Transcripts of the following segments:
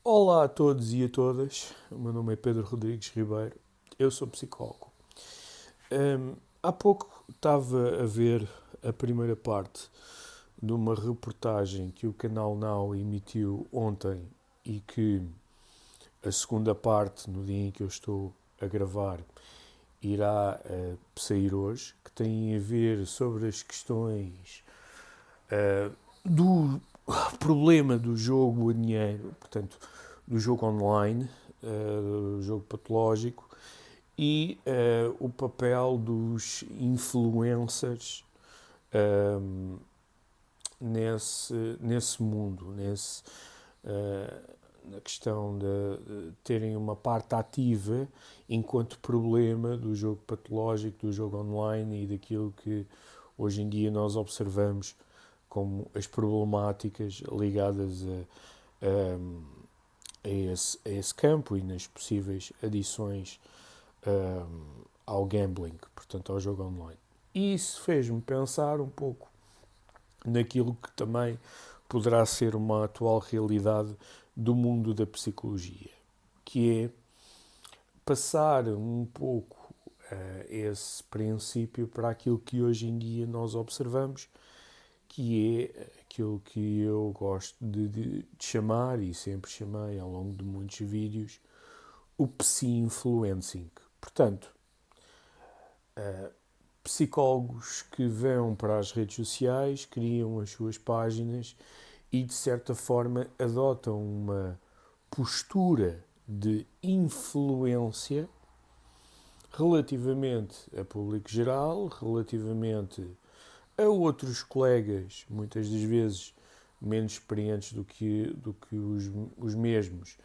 Olá a todos e a todas, o meu nome é Pedro Rodrigues Ribeiro, eu sou psicólogo. Há pouco estava a ver a primeira parte de uma reportagem que o canal Now emitiu ontem e que a segunda parte, no dia em que eu estou a gravar, irá sair hoje, que tem a ver sobre as questões do problema do jogo a dinheiro, portanto, do jogo online, do jogo patológico e o papel dos influencers um, nesse mundo, na questão de terem uma parte ativa enquanto problema do jogo patológico, do jogo online e daquilo que hoje em dia nós observamos como as problemáticas ligadas a esse campo e nas possíveis adições ao gambling, portanto ao jogo online. E isso fez-me pensar um pouco naquilo que também poderá ser uma atual realidade do mundo da psicologia, que é passar um pouco esse princípio para aquilo que hoje em dia nós observamos, que é aquilo que eu gosto de chamar, e sempre chamei ao longo de muitos vídeos, o psi-influencing. Portanto, psicólogos que vão para as redes sociais, criam as suas páginas e, de certa forma, adotam uma postura de influência relativamente a público geral, relativamente a outros colegas, muitas das vezes menos experientes do que os mesmos,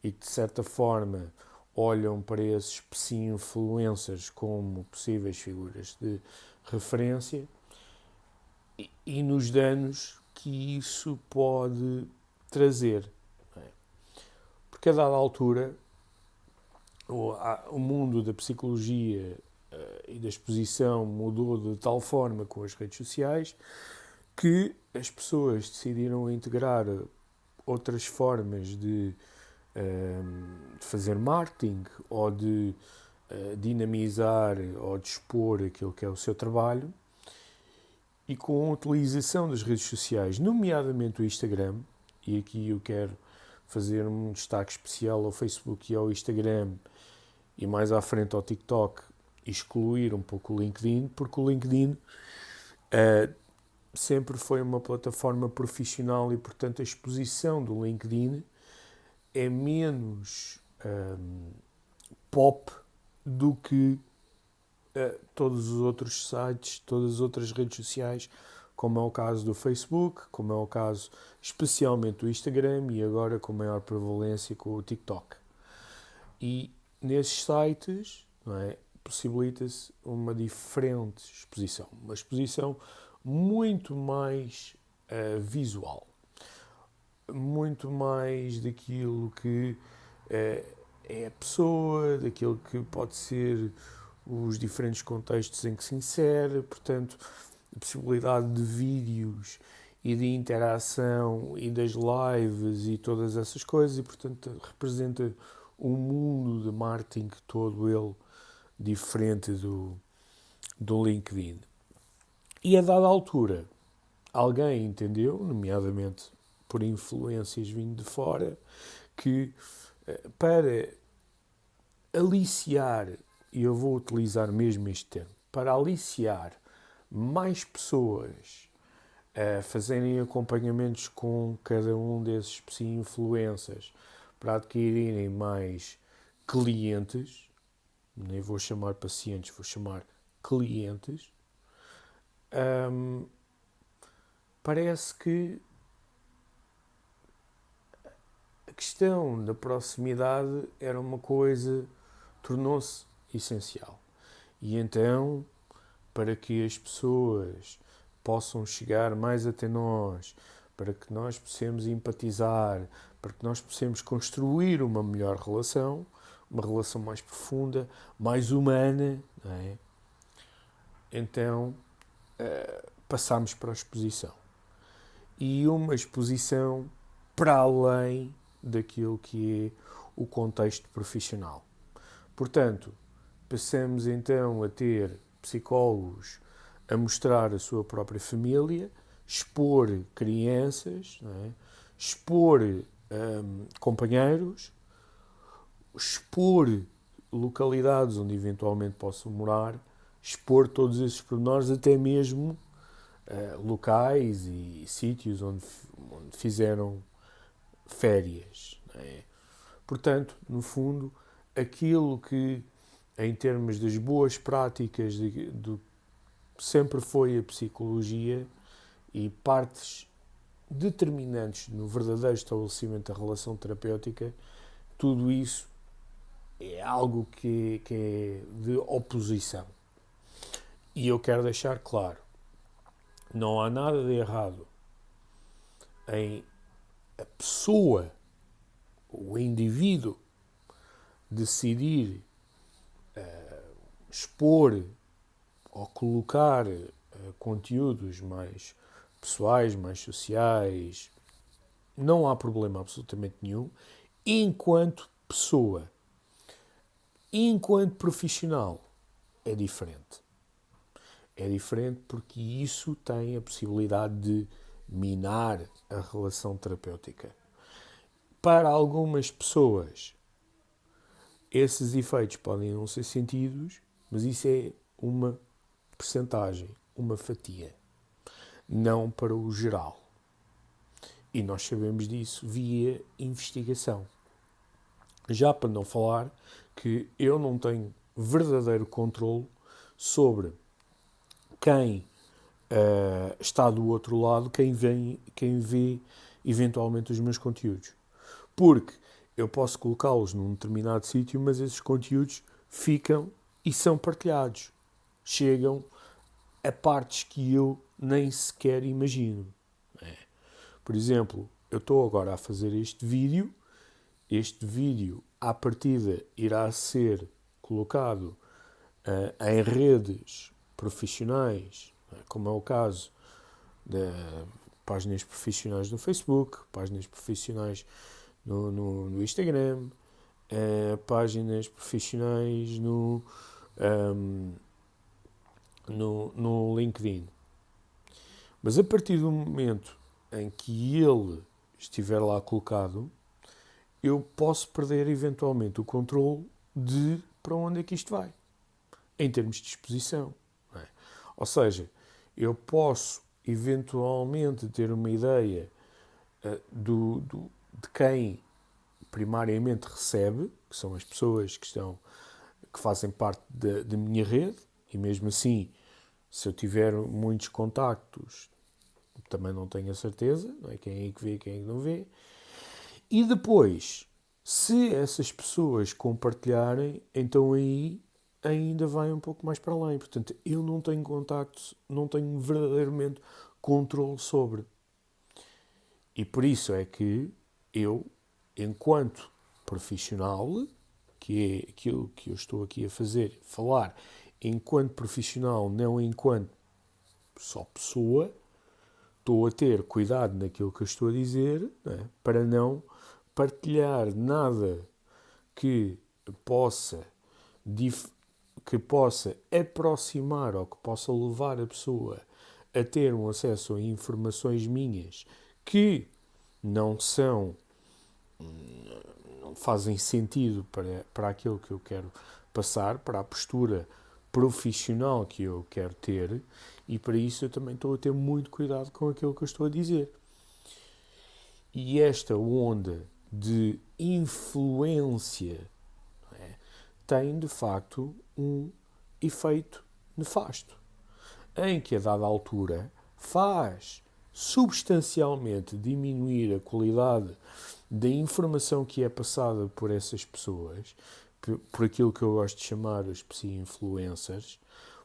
e que de certa forma olham para esses psi-influencers como possíveis figuras de referência e nos danos que isso pode trazer. Porque a dada altura o mundo da psicologia e da exposição mudou de tal forma com as redes sociais que as pessoas decidiram integrar outras formas de fazer marketing ou de dinamizar ou de expor aquilo que é o seu trabalho, e com a utilização das redes sociais, nomeadamente o Instagram, e aqui eu quero fazer um destaque especial ao Facebook e ao Instagram, e mais à frente ao TikTok, excluir um pouco o LinkedIn, porque o LinkedIn sempre foi uma plataforma profissional e, portanto, a exposição do LinkedIn é menos pop do que todos os outros sites, todas as outras redes sociais, como é o caso do Facebook, como é o caso especialmente do Instagram e agora com maior prevalência com o TikTok. E nesses sites, não é, possibilita-se uma diferente exposição, uma exposição muito mais visual, muito mais daquilo que é a pessoa, daquilo que pode ser os diferentes contextos em que se insere, portanto, a possibilidade de vídeos e de interação e das lives e todas essas coisas, e portanto representa um mundo de marketing todo ele diferente do LinkedIn. E a dada altura, alguém entendeu, nomeadamente por influências vindo de fora, que para aliciar, e eu vou utilizar mesmo este termo, para aliciar mais pessoas a fazerem acompanhamentos com cada um desses influencers para adquirirem mais clientes, nem vou chamar pacientes, vou chamar clientes, hum, parece que a questão da proximidade era uma coisa, tornou-se essencial. E então, para que as pessoas possam chegar mais até nós, para que nós possamos empatizar, para que nós possamos construir uma melhor relação, uma relação mais profunda, mais humana, não é? Então passámos para a exposição. E uma exposição para além daquilo que é o contexto profissional. Portanto, passamos então a ter psicólogos a mostrar a sua própria família, expor crianças, não é? Expor companheiros, expor localidades onde eventualmente possam morar, expor todos esses pormenores, até mesmo locais e sítios onde fizeram férias. Não é? Portanto, no fundo, aquilo que, em termos das boas práticas do sempre foi a psicologia e partes determinantes no verdadeiro estabelecimento da relação terapêutica, tudo isso é algo que é de oposição. E eu quero deixar claro, não há nada de errado em a pessoa, o indivíduo, decidir expor ou colocar conteúdos mais pessoais, mais sociais, não há problema absolutamente nenhum, enquanto pessoa. Enquanto profissional, é diferente. É diferente porque isso tem a possibilidade de minar a relação terapêutica. Para algumas pessoas, esses efeitos podem não ser sentidos, mas isso é uma percentagem, uma fatia, não para o geral. E nós sabemos disso via investigação. Já para não falar que eu não tenho verdadeiro controle sobre quem está do outro lado, quem vê eventualmente os meus conteúdos. Porque eu posso colocá-los num determinado sítio, mas esses conteúdos ficam e são partilhados. Chegam a partes que eu nem sequer imagino. Por exemplo, eu estou agora a fazer este vídeo. Este vídeo, à partida, irá ser colocado em redes profissionais, como é o caso de páginas profissionais no Facebook, páginas profissionais no Instagram, páginas profissionais no LinkedIn. Mas a partir do momento em que ele estiver lá colocado, eu posso perder eventualmente o controle de para onde é que isto vai, em termos de exposição. Não é? Ou seja, eu posso eventualmente ter uma ideia de quem primariamente recebe, que são as pessoas que fazem parte da minha rede, e mesmo assim, se eu tiver muitos contactos, também não tenho a certeza, não é? Quem é que vê, quem é que não vê. E depois, se essas pessoas compartilharem, então aí ainda vai um pouco mais para além. Portanto, eu não tenho contacto, não tenho verdadeiramente controle sobre. E por isso é que eu, enquanto profissional, que é aquilo que eu estou aqui a fazer, falar enquanto profissional, não enquanto só pessoa, estou a ter cuidado naquilo que eu estou a dizer, não é? Para não partilhar nada que possa, que possa aproximar ou que possa levar a pessoa a ter um acesso a informações minhas que não são, não fazem sentido para aquilo que eu quero passar, para a postura profissional que eu quero ter, e para isso eu também estou a ter muito cuidado com aquilo que eu estou a dizer. E esta onda de influência, não é, tem de facto um efeito nefasto, em que a dada altura faz substancialmente diminuir a qualidade da informação que é passada por essas pessoas, por aquilo que eu gosto de chamar os psi-influencers,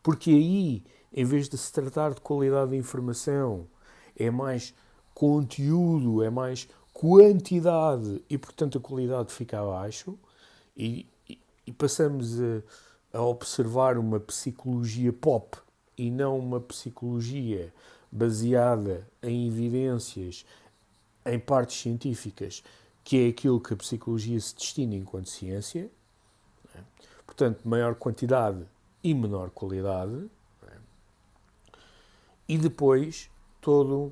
porque aí, em vez de se tratar de qualidade de informação, é mais conteúdo, é mais quantidade e, portanto, a qualidade fica abaixo e passamos a observar uma psicologia pop e não uma psicologia baseada em evidências, em partes científicas que é aquilo que a psicologia se destina enquanto ciência, não é? Portanto, maior quantidade e menor qualidade, não é? E depois toda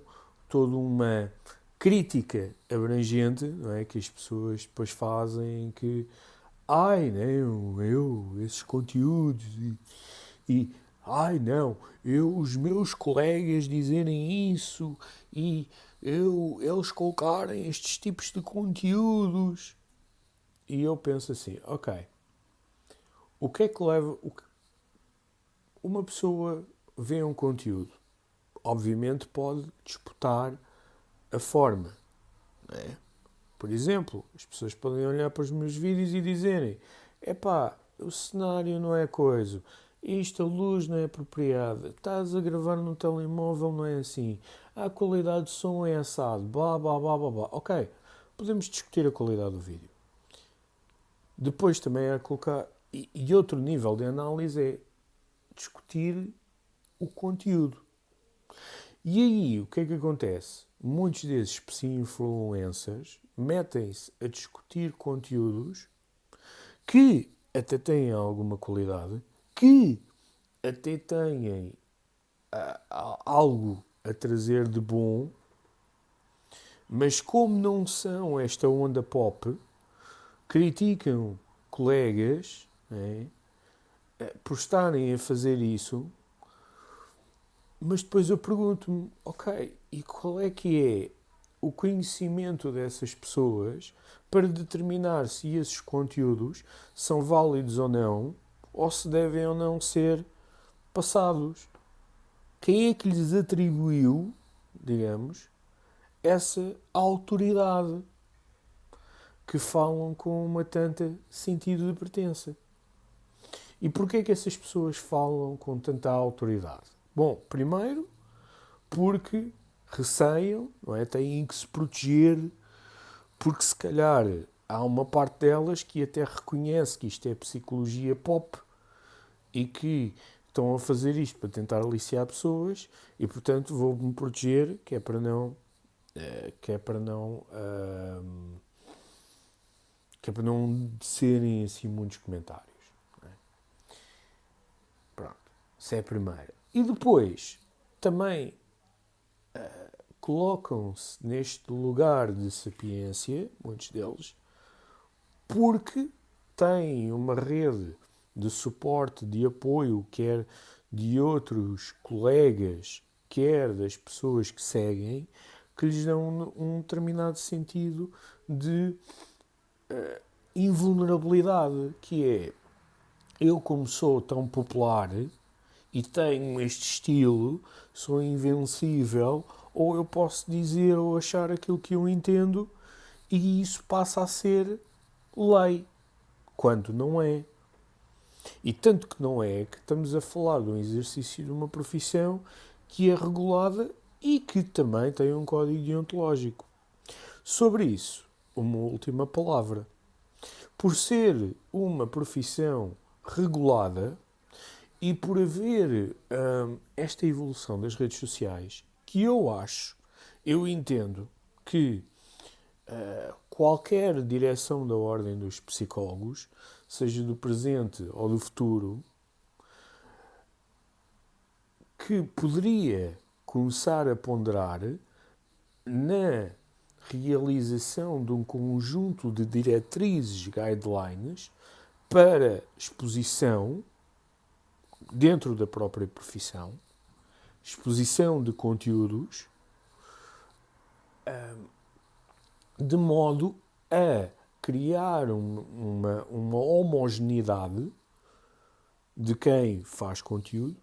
uma crítica abrangente, não é? Que as pessoas depois fazem, que ai não, esses conteúdos ai não, os meus colegas dizerem isso e eles colocarem estes tipos de conteúdos. E eu penso assim, ok, o que é que leva uma pessoa vê um conteúdo? Obviamente pode disputar a forma, não é? Por exemplo, as pessoas podem olhar para os meus vídeos e dizerem: epá, o cenário não é coisa, isto, a luz não é apropriada, estás a gravar no telemóvel, não é assim, a qualidade de som é assado, blá blá blá blá blá. Ok, podemos discutir a qualidade do vídeo. Depois também é colocar. E outro nível de análise é discutir o conteúdo. E aí, o que é que acontece? Muitos desses influencers metem-se a discutir conteúdos que até têm alguma qualidade, que até têm algo a trazer de bom, mas como não são esta onda pop, criticam colegas, né, por estarem a fazer isso. Mas depois eu pergunto-me, ok, e qual é que é o conhecimento dessas pessoas para determinar se esses conteúdos são válidos ou se devem ou não ser passados? Quem é que lhes atribuiu, digamos, essa autoridade que falam com uma tanta sentido de pertença? E porquê é que essas pessoas falam com tanta autoridade? Bom, primeiro, porque receiam, não é? Têm que se proteger, porque se calhar há uma parte delas que até reconhece que isto é psicologia pop e que estão a fazer isto para tentar aliciar pessoas e, portanto, vou-me proteger, que é para não serem assim muitos comentários. Não é? Pronto, essa é a primeira. E depois, também colocam-se neste lugar de sapiência, muitos deles, porque têm uma rede de suporte, de apoio, quer de outros colegas, quer das pessoas que seguem, que lhes dão um determinado sentido de invulnerabilidade, que é, eu como sou tão popular e tenho este estilo, sou invencível, ou eu posso dizer ou achar aquilo que eu entendo e isso passa a ser lei, quando não é. E tanto que não é que estamos a falar de um exercício de uma profissão que é regulada e que também tem um código deontológico. Sobre isso, uma última palavra. Por ser uma profissão regulada, e por haver esta evolução das redes sociais, que eu entendo que qualquer direção da ordem dos psicólogos, seja do presente ou do futuro, que poderia começar a ponderar na realização de um conjunto de diretrizes, guidelines, para exposição dentro da própria profissão, exposição de conteúdos, de modo a criar uma homogeneidade de quem faz conteúdo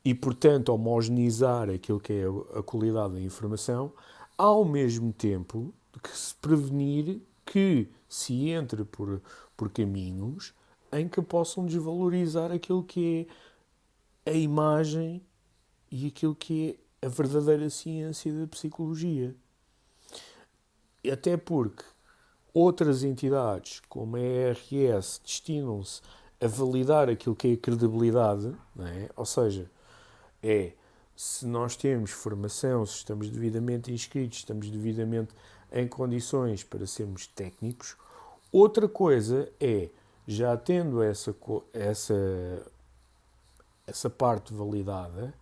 e, portanto, homogeneizar aquilo que é a qualidade da informação, ao mesmo tempo de que se prevenir que se entre por caminhos em que possam desvalorizar aquilo que é a imagem e aquilo que é a verdadeira ciência da psicologia. Até porque outras entidades, como a ERS, destinam-se a validar aquilo que é a credibilidade, não é? Ou seja, se nós temos formação, se estamos devidamente inscritos, estamos devidamente em condições para sermos técnicos. Outra coisa é, já tendo essa parte validada,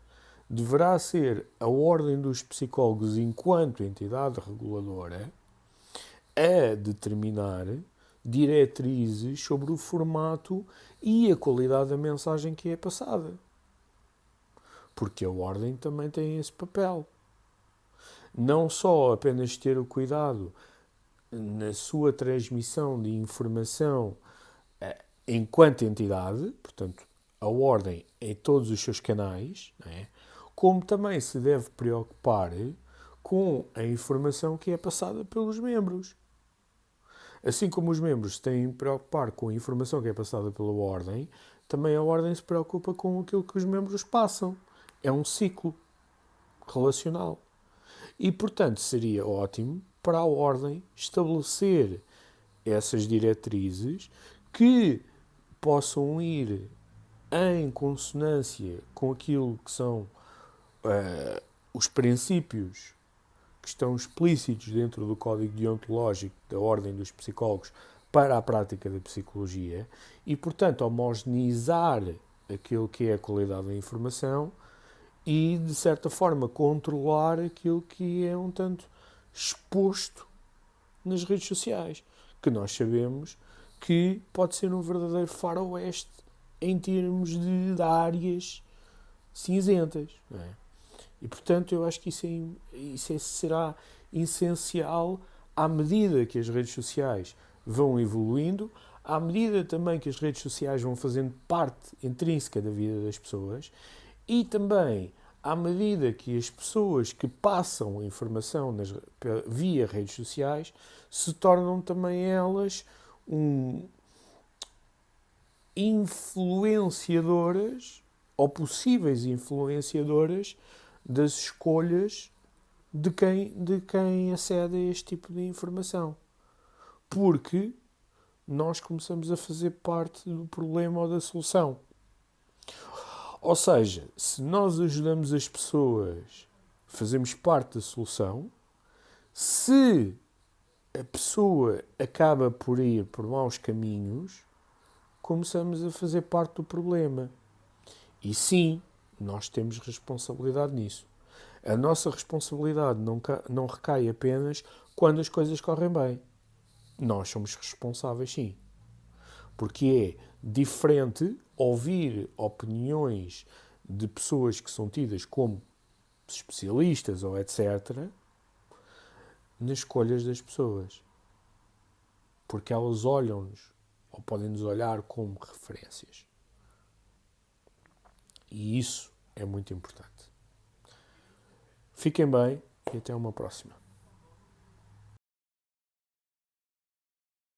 deverá ser a Ordem dos Psicólogos, enquanto entidade reguladora, a determinar diretrizes sobre o formato e a qualidade da mensagem que é passada. Porque a Ordem também tem esse papel. Não só apenas ter o cuidado na sua transmissão de informação enquanto entidade, portanto, a Ordem em todos os seus canais, não é? Como também se deve preocupar com a informação que é passada pelos membros. Assim como os membros têm de preocupar com a informação que é passada pela Ordem, também a Ordem se preocupa com aquilo que os membros passam. É um ciclo relacional. E, portanto, seria ótimo para a Ordem estabelecer essas diretrizes que possam ir em consonância com aquilo que são os princípios que estão explícitos dentro do Código Deontológico da Ordem dos Psicólogos para a prática da psicologia e, portanto, homogeneizar aquilo que é a qualidade da informação e, de certa forma, controlar aquilo que é um tanto exposto nas redes sociais, que nós sabemos que pode ser um verdadeiro faroeste em termos de áreas cinzentas. Não é? E, portanto, eu acho que isso será essencial à medida que as redes sociais vão evoluindo, à medida também que as redes sociais vão fazendo parte intrínseca da vida das pessoas e também à medida que as pessoas que passam a informação via redes sociais se tornam também elas influenciadoras ou possíveis influenciadoras das escolhas de quem acede a este tipo de informação. Porque nós começamos a fazer parte do problema ou da solução. Ou seja, se nós ajudamos as pessoas, fazemos parte da solução. Se a pessoa acaba por ir por maus caminhos, começamos a fazer parte do problema. E sim, nós temos responsabilidade nisso. A nossa responsabilidade não recai apenas quando as coisas correm bem. Nós somos responsáveis, sim. Porque é diferente ouvir opiniões de pessoas que são tidas como especialistas ou etc. nas escolhas das pessoas. Porque elas olham-nos ou podem nos olhar como referências. E isso é muito importante. Fiquem bem e até uma próxima.